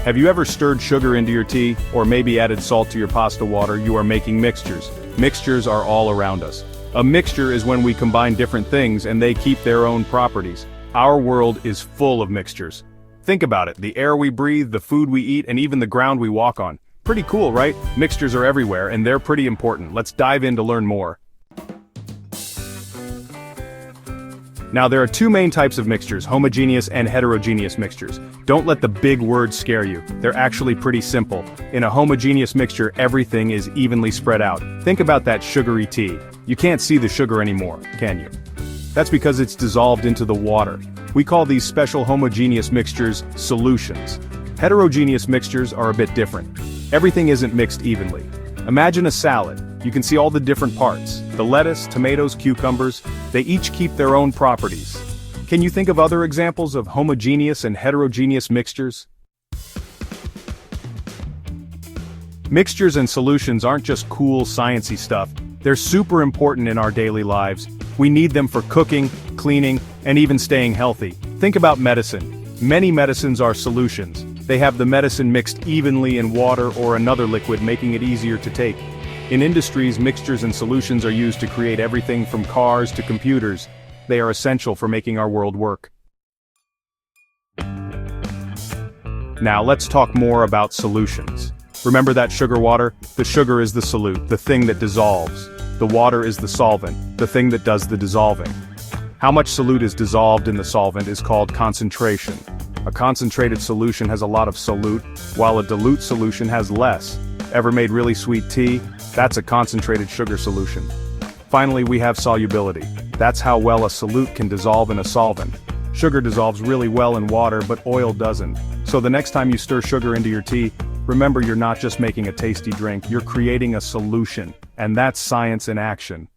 Have you ever stirred sugar into your tea, or maybe added salt to your pasta water? You are making mixtures. Mixtures are all around us. A mixture is when we combine different things and they keep their own properties. Our world is full of mixtures. Think about it, the air we breathe, the food we eat, and even the ground we walk on. Pretty cool, right? Mixtures are everywhere, and they're pretty important. Let's dive in to learn more. Now there are two main types of mixtures, homogeneous and heterogeneous mixtures. Don't let the big words scare you. They're actually pretty simple. In a homogeneous mixture, everything is evenly spread out. Think about that sugary tea. You can't see the sugar anymore, can you? That's because it's dissolved into the water. We call these special homogeneous mixtures solutions. Heterogeneous mixtures are a bit different. Everything isn't mixed evenly. Imagine a salad. You can see all the different parts. The lettuce, tomatoes, cucumbers, they each keep their own properties. Can you think of other examples of homogeneous and heterogeneous mixtures? Mixtures and solutions aren't just cool, sciencey stuff. They're super important in our daily lives. We need them for cooking, cleaning, and even staying healthy. Think about medicine. Many medicines are solutions. They have the medicine mixed evenly in water or another liquid, making it easier to take. In industries, mixtures and solutions are used to create everything from cars to computers. They are essential for making our world work. Now let's talk more about solutions. Remember that sugar water? The sugar is the solute, the thing that dissolves. The water is the solvent, the thing that does the dissolving. How much solute is dissolved in the solvent is called concentration. A concentrated solution has a lot of solute, while a dilute solution has less. Ever made really sweet tea? That's a concentrated sugar solution. Finally, we have solubility. That's how well a solute can dissolve in a solvent. Sugar dissolves really well in water, but oil doesn't. So the next time you stir sugar into your tea, remember you're not just making a tasty drink, you're creating a solution. And that's science in action.